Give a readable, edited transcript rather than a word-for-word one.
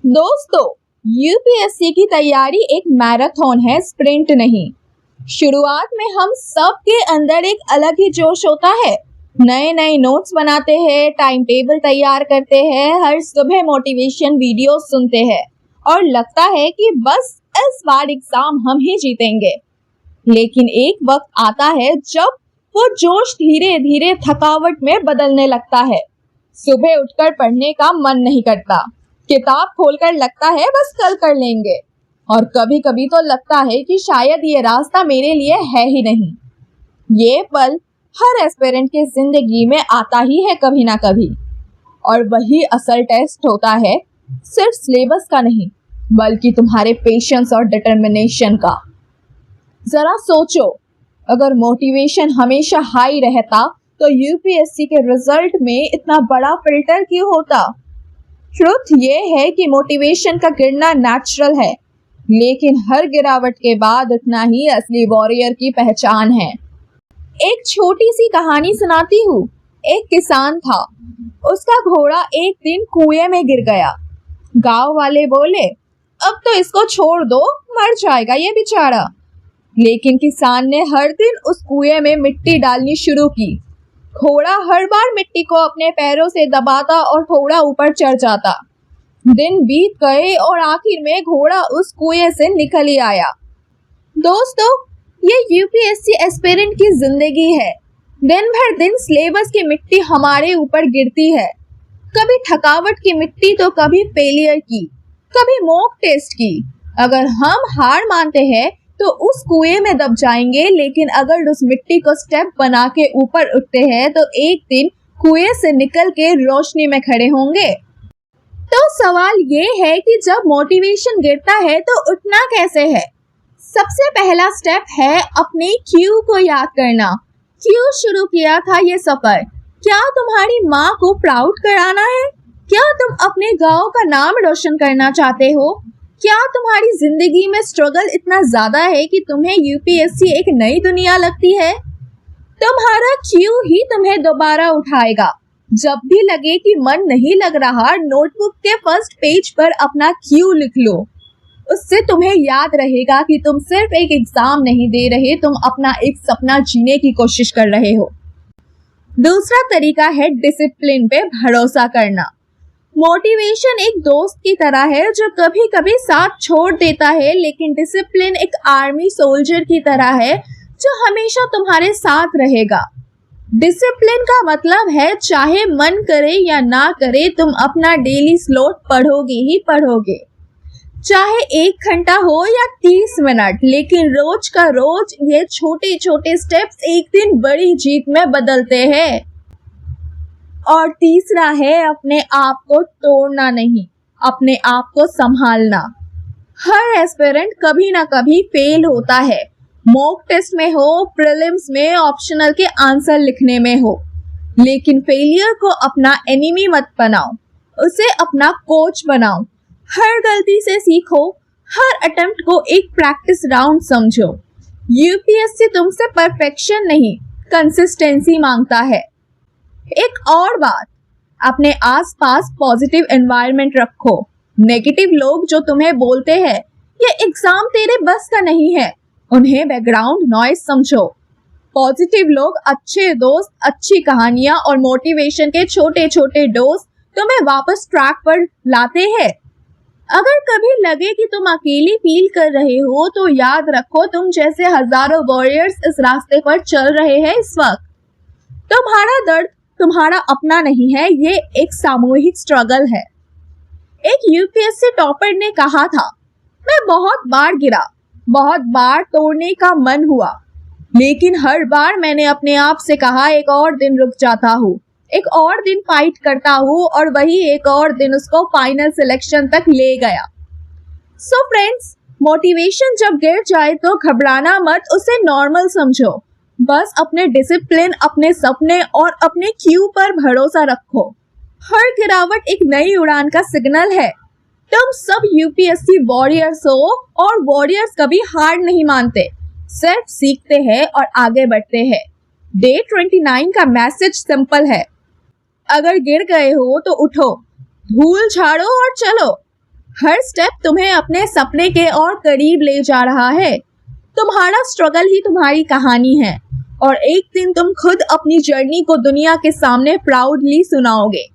दोस्तों, यूपीएससी की तैयारी एक मैराथन है, स्प्रिंट नहीं। शुरुआत में हम सब के अंदर एक अलग ही जोश होता है। नए नए नोट्स बनाते हैं, टाइम टेबल तैयार करते हैं, हर सुबह मोटिवेशन वीडियो सुनते हैं और लगता है कि बस इस बार एग्जाम हम ही जीतेंगे। लेकिन एक वक्त आता है जब वो जोश धीरे धीरे थकावट में बदलने लगता है। सुबह उठकर पढ़ने का मन नहीं करता, किताब खोलकर लगता है बस कल कर लेंगे, और कभी कभी तो लगता है कि शायद ये रास्ता मेरे लिए है ही नहीं। ये पल हर एस्पिरेंट के जिंदगी में आता ही है कभी ना कभी, और वही असल टेस्ट होता है, सिर्फ सिलेबस का नहीं बल्कि तुम्हारे पेशेंस और डिटर्मिनेशन का। जरा सोचो, अगर मोटिवेशन हमेशा हाई रहता तो यूपीएससी के रिजल्ट में इतना बड़ा फिल्टर क्यों होता? ट्रुथ ये है कि मोटिवेशन का गिरना नेचुरल है, लेकिन हर गिरावट के बाद उठना ही असली वॉरियर की पहचान है। एक छोटी सी कहानी सुनाती हूँ। एक किसान था, उसका घोड़ा एक दिन कुएं में गिर गया। गांव वाले बोले, अब तो इसको छोड़ दो, मर जाएगा ये बेचारा। लेकिन किसान ने हर दिन उस कुएं में मिट्टी डालनी शुरू की। घोड़ा हर बार मिट्टी को अपने पैरों से दबाता और थोड़ा ऊपर चढ़ जाता। दिन बीत गए और आखिर में घोड़ा उस कुएं से निकल ही आया। दोस्तों, ये यूपीएससी एस्पिरेंट की जिंदगी है। दिन भर दिन सिलेबस की मिट्टी हमारे ऊपर गिरती है, कभी थकावट की मिट्टी तो कभी फेलियर की, कभी मॉक टेस्ट की। अगर हम हार मानते हैं तो उस कुएं में दब जाएंगे, लेकिन अगर उस मिट्टी को स्टेप बना के ऊपर उठते हैं तो एक दिन कुएं से निकल के रोशनी में खड़े होंगे। तो सवाल ये है कि जब मोटिवेशन गिरता है तो उठना कैसे है? सबसे पहला स्टेप है अपने क्यों को याद करना। क्यों शुरू किया था ये सफर? क्या तुम्हारी माँ को प्राउड कराना है? क्या तुम अपने गांव का नाम रोशन करना चाहते हो? क्या तुम्हारी जिंदगी में स्ट्रगल इतना ज्यादा है कि तुम्हें यूपीएससी एक नई दुनिया लगती है? तुम्हारा क्यों ही तुम्हें दोबारा उठाएगा। जब भी लगे कि मन नहीं लग रहा, नोटबुक के फर्स्ट पेज पर अपना क्यों लिख लो। उससे तुम्हें याद रहेगा कि तुम सिर्फ एक एग्जाम नहीं दे रहे, तुम अपना एक सपना जीने की कोशिश कर रहे हो। दूसरा तरीका है डिसिप्लिन पे भरोसा करना। मोटिवेशन एक दोस्त की तरह है जो कभी कभी साथ छोड़ देता है, लेकिन डिसिप्लिन एक आर्मी सोल्जर की तरह है जो हमेशा तुम्हारे साथ रहेगा। डिसिप्लिन का मतलब है चाहे मन करे या ना करे, तुम अपना डेली स्लॉट पढ़ोगे ही पढ़ोगे, चाहे 1 घंटा हो या 30 मिनट, लेकिन रोज का रोज ये छोटे छोटे स्टेप्स एक दिन बड़ी जीत में बदलते हैं। और तीसरा है अपने आप को तोड़ना नहीं, अपने आप को संभालना। हर एस्पिरेंट कभी ना कभी फेल होता है, मॉक टेस्ट में हो, प्रीलिम्स में, ऑप्शनल के आंसर लिखने में हो। लेकिन फेलियर को अपना एनिमी मत बनाओ, उसे अपना कोच बनाओ। हर गलती से सीखो, हर अटेम्प्ट को एक प्रैक्टिस राउंड समझो। यूपीएससी तुमसे परफेक्शन नहीं, कंसिस्टेंसी मांगता है। एक और बात, अपने आसपास पॉजिटिव एनवायरनमेंट रखो। नेगेटिव लोग जो तुम्हें बोलते हैं ये एग्जाम तेरे बस का नहीं है, उन्हें बैकग्राउंड नॉइज समझो। पॉजिटिव लोग, अच्छे दोस्त, अच्छी कहानियां और मोटिवेशन के छोटे छोटे डोज तुम्हें वापस ट्रैक पर लाते हैं। अगर कभी लगे कि तुम अकेली फील कर रहे हो तो याद रखो, तुम जैसे हजारों वॉरियर्स इस रास्ते पर चल रहे हैं इस वक्त। तुम्हारा दर्द तुम्हारा अपना नहीं है, ये एक सामूहिक स्ट्रगल है। एक यूपीएससी टॉपर ने कहा था, मैं बहुत बार गिरा, बहुत बार तोड़ने का मन हुआ, लेकिन हर बार मैंने अपने आप से कहा एक और दिन रुक जाता हूँ, एक और दिन फाइट करता हूँ, और वही एक और दिन उसको फाइनल सिलेक्शन तक ले गया। सो फ्रेंड्स, मोटिवेशन जब गिर जाए तो घबराना मत, उसे नॉर्मल समझो। बस अपने डिसिप्लिन, अपने सपने और अपने क्यू पर भरोसा रखो। हर गिरावट एक नई उड़ान का सिग्नल है। तुम सब यूपीएससी वॉरियर्स हो, और वॉरियर्स कभी हार नहीं मानते, सिर्फ सीखते हैं और आगे बढ़ते हैं। डे 29 का मैसेज सिंपल है, अगर गिर गए हो तो उठो, धूल झाड़ो और चलो। हर स्टेप तुम्हें अपने सपने के और करीब ले जा रहा है। तुम्हारा स्ट्रगल ही तुम्हारी कहानी है और एक दिन तुम खुद अपनी जर्नी को दुनिया के सामने प्राउडली सुनाओगे।